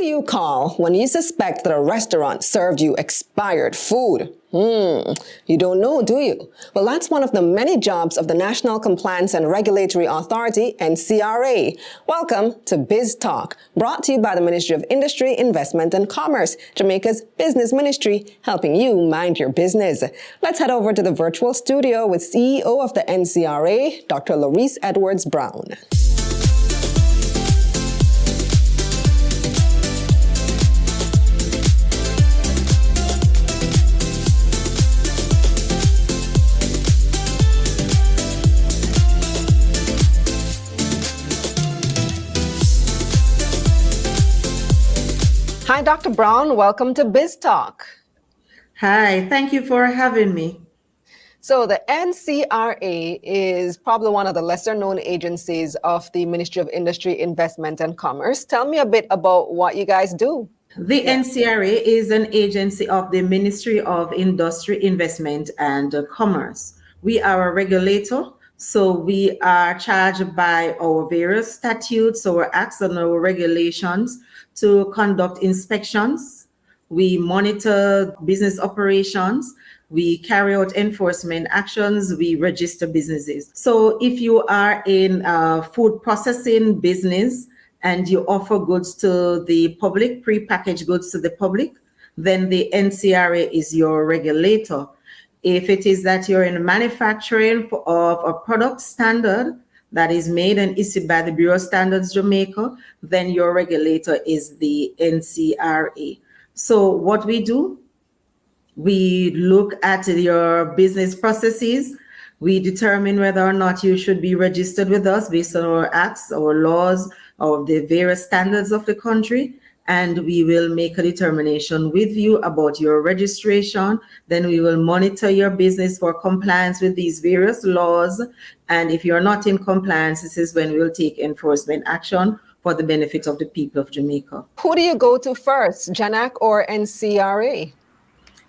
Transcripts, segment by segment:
do you call when you suspect that a restaurant served you expired food? You don't know, do you? Well, that's one of the many jobs of the National Compliance and Regulatory Authority, NCRA. Welcome to Biz Talk, brought to you by the Ministry of Industry, Investment and Commerce, Jamaica's business ministry, helping you mind your business. Let's head over to the virtual studio with CEO of the NCRA, Dr. Lorice Edwards Brown. Hi, Dr. Brown. Welcome to Biz Talk. Hi, thank you for having me. So the NCRA is probably one of the lesser known agencies of the Ministry of Industry, Investment and Commerce. Tell me a bit about what you guys do. The NCRA is an agency of the Ministry of Industry, Investment and Commerce. We are a regulator, so we are charged by our various statutes, our acts and our regulations to conduct inspections. We monitor business operations. We carry out enforcement actions. We register businesses. So if you are in a food processing business and you offer goods to the public, pre-packaged goods to the public, then the NCRA is your regulator. If it is that you're in manufacturing of a product standard that is made and issued by the Bureau of Standards Jamaica, then your regulator is the NCRA. So what we do, we look at your business processes. We determine whether or not you should be registered with us based on our acts, our laws, or the various standards of the country. And we will make a determination with you about your registration. Then we will monitor your business for compliance with these various laws. And if you're not in compliance, this is when we'll take enforcement action for the benefit of the people of Jamaica. Who do you go to first, JANAAC or NCRA?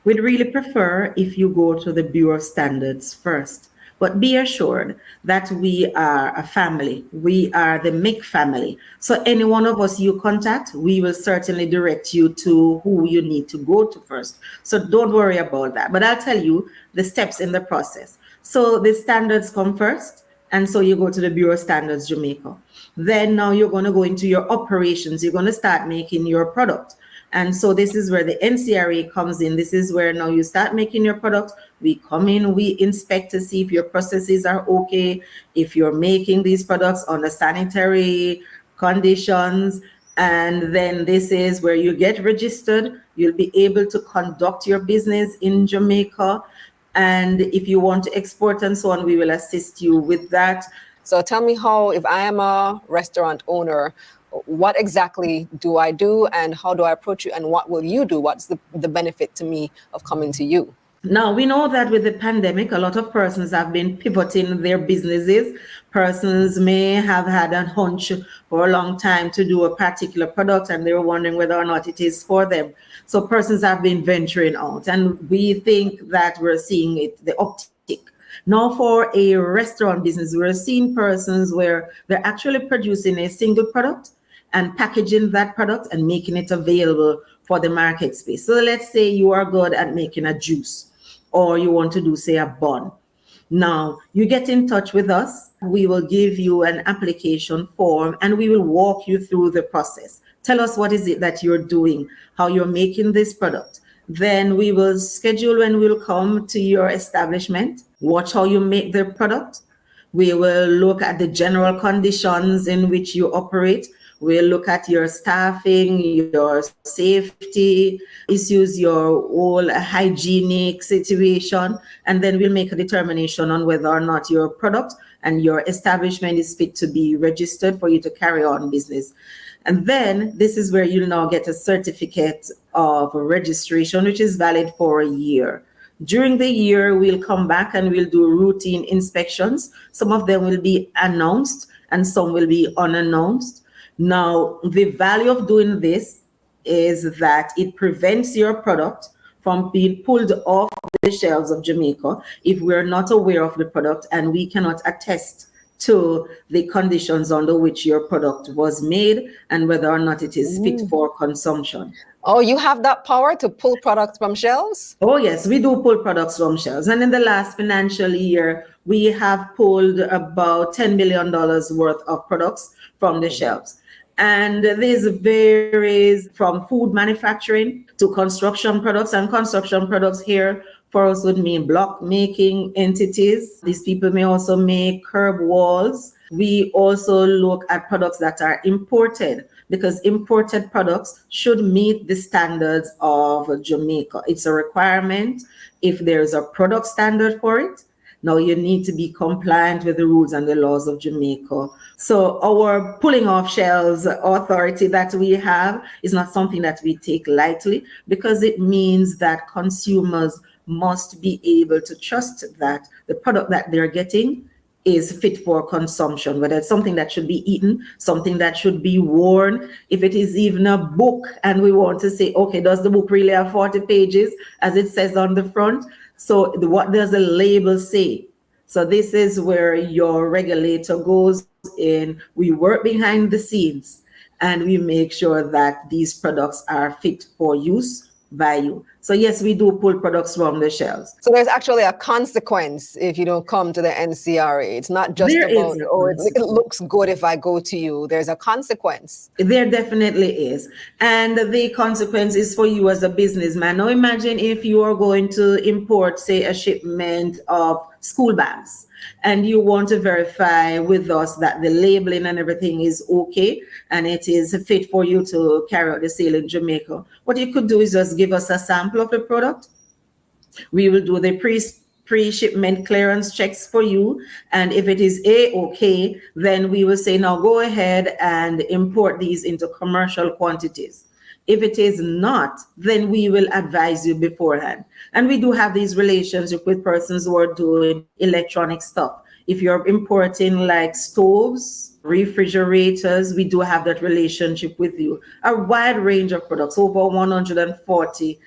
We'd really prefer if you go to the Bureau of Standards first. But be assured that we are a family. We are the MIIC family. So any one of us you contact, we will certainly direct you to who you need to go to first. So don't worry about that. But I'll tell you the steps in the process. So the standards come first. And so you go to the Bureau of Standards Jamaica. Then now you're going to go into your operations. You're going to start making your product. And so this is where the NCRA comes in. This is where now you start making your product. We come in, we inspect to see if your processes are okay, if you're making these products under sanitary conditions. And then this is where you get registered. You'll be able to conduct your business in Jamaica. And if you want to export and so on, we will assist you with that. So tell me how, if I am a restaurant owner, what exactly do I do and how do I approach you and what will you do? What's the benefit to me of coming to you? Now, we know that with the pandemic, a lot of persons have been pivoting their businesses. Persons may have had a hunch for a long time to do a particular product and they were wondering whether or not it is for them. So persons have been venturing out and we think that we're seeing it, the uptick. Now for a restaurant business, we're seeing persons where they're actually producing a single product and packaging that product and making it available for the market space. So let's say you are good at making a juice or you want to do, say, a bun. Now, you get in touch with us. We will give you an application form and we will walk you through the process. Tell us what is it that you're doing, how you're making this product. Then we will schedule when we'll come to your establishment, watch how you make the product. We will look at the general conditions in which you operate. We'll look at your staffing, your safety issues, your whole hygienic situation, and then we'll make a determination on whether or not your product and your establishment is fit to be registered for you to carry on business. And then this is where you'll now get a certificate of registration, which is valid for a year. During the year, we'll come back and we'll do routine inspections. Some of them will be announced and some will be unannounced. Now, the value of doing this is that it prevents your product from being pulled off the shelves of Jamaica if we're not aware of the product and we cannot attest to the conditions under which your product was made and whether or not it is fit for consumption. Oh, you have that power to pull products from shelves? Oh, yes, we do pull products from shelves. And in the last financial year, we have pulled about $10 million worth of products from the shelves. And this varies from food manufacturing to construction products. And construction products here for us would mean block making entities. These people may also make curb walls. We also look at products that are imported, because imported products should meet the standards of Jamaica. It's a requirement. If there's a product standard for it, now you need to be compliant with the rules and the laws of Jamaica. So our pulling off shelves authority that we have is not something that we take lightly, because it means that consumers must be able to trust that the product that they're getting is fit for consumption, whether it's something that should be eaten, something that should be worn. If it is even a book and we want to say, okay, does the book really have 40 pages as it says on the front? So what does the label say? So this is where your regulator goes in. We work behind the scenes and we make sure that these products are fit for use by you. So yes, we do pull products from the shelves. So there's actually a consequence if you don't come to the NCRA. It's not just about, oh, it looks good if I go to you. There's a consequence. There definitely is. And the consequence is for you as a businessman. Now imagine if you are going to import, say, a shipment of school bags, and you want to verify with us that the labeling and everything is okay and it is fit for you to carry out the sale in Jamaica. What you could do is just give us a sample of the product. We will do the pre-shipment clearance checks for you. And if it is okay, then we will say, now go ahead and import these into commercial quantities. If it is not, then we will advise you beforehand. And we do have these relationships with persons who are doing electronic stuff. If you're importing like stoves, refrigerators, we do have that relationship with you. A wide range of products, over 140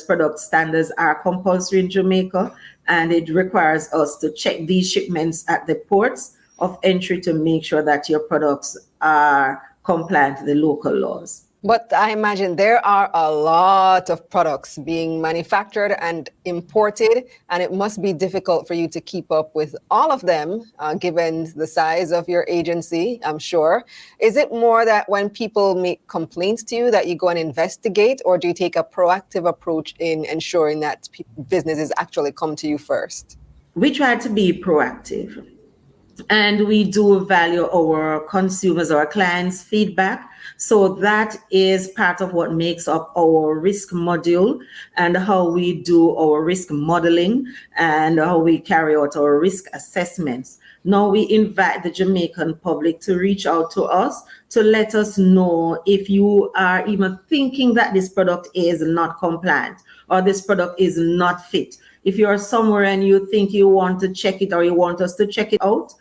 product standards are compulsory in Jamaica, and it requires us to check these shipments at the ports of entry to make sure that your products are compliant to the local laws. But I imagine there are a lot of products being manufactured and imported, and it must be difficult for you to keep up with all of them, given the size of your agency, I'm sure. Is it more that when people make complaints to you that you go and investigate, or do you take a proactive approach in ensuring that businesses actually come to you first? We try to be proactive, and we do value our consumers, our clients' feedback. So that is part of what makes up our risk module and how we do our risk modeling and how we carry out our risk assessments. Now we invite the Jamaican public to reach out to us to let us know if you are even thinking that this product is not compliant or this product is not fit. If you are somewhere and you think you want to check it or you want us to check it out,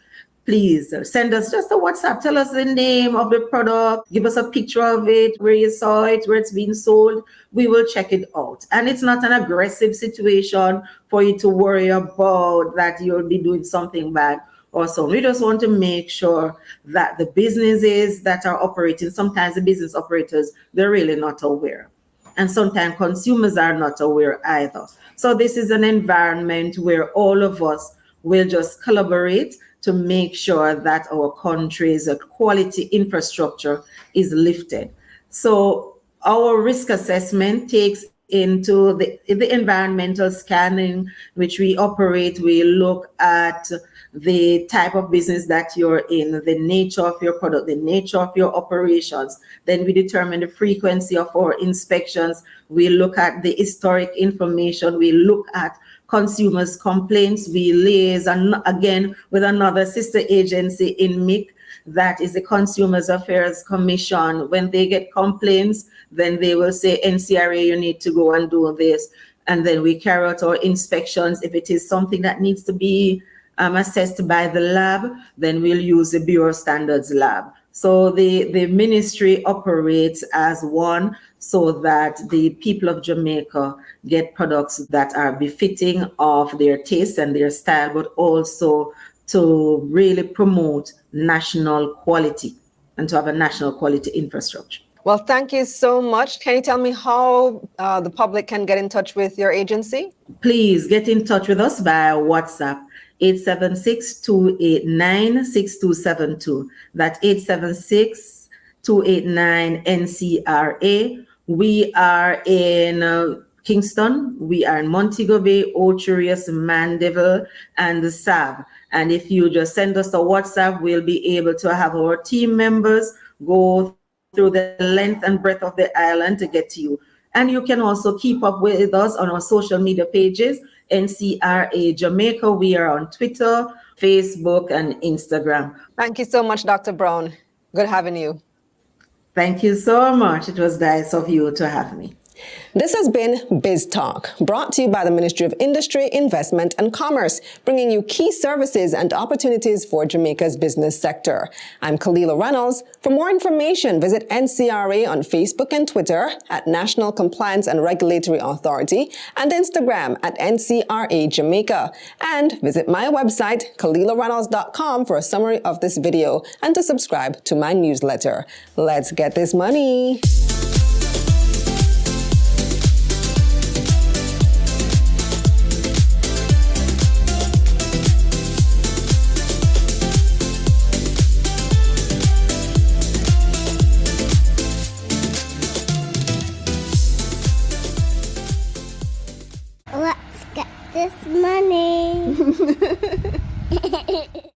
please send us just a WhatsApp. Tell us the name of the product. Give us a picture of it, where you saw it, where it's being sold. We will check it out. And it's not an aggressive situation for you to worry about that you'll be doing something bad or so. We just want to make sure that the businesses that are operating, sometimes the business operators, they're really not aware. And sometimes consumers are not aware either. So this is an environment where all of us will just collaborate to make sure that our country's quality infrastructure is lifted. So our risk assessment takes into the environmental scanning which we operate. We look at the type of business that you're in, the nature of your product, the nature of your operations. Then we determine the frequency of our inspections. We look at the historic information. We look at consumers' complaints. We liaise again with another sister agency in MIIC, that is the Consumers Affairs Commission. When they get complaints, then they will say, NCRA, you need to go and do this. And then we carry out our inspections. If it is something that needs to be assessed by the lab, then we'll use the Bureau Standards lab. So the ministry operates as one, so that the people of Jamaica get products that are befitting of their taste and their style, but also to really promote national quality and to have a national quality infrastructure. Well, thank you so much. Can you tell me how the public can get in touch with your agency? Please get in touch with us via WhatsApp, 876-289-6272. That's 876-289-NCRA. We are in Kingston, we are in Montego Bay, Ocherius, Mandeville, and the Sav. And if you just send us a WhatsApp, we'll be able to have our team members go through the length and breadth of the island to get to you. And you can also keep up with us on our social media pages, NCRA Jamaica. We are on Twitter, Facebook, and Instagram. Thank you so much, Dr. Brown. Good having you. Thank you so much. It was nice of you to have me. This has been Biz Talk, brought to you by the Ministry of Industry, Investment and Commerce, bringing you key services and opportunities for Jamaica's business sector. I'm Kalila Reynolds. For more information, visit NCRA on Facebook and Twitter at National Compliance and Regulatory Authority and Instagram at NCRA Jamaica. And visit my website, KalilaReynolds.com, for a summary of this video and to subscribe to my newsletter. Let's get this money.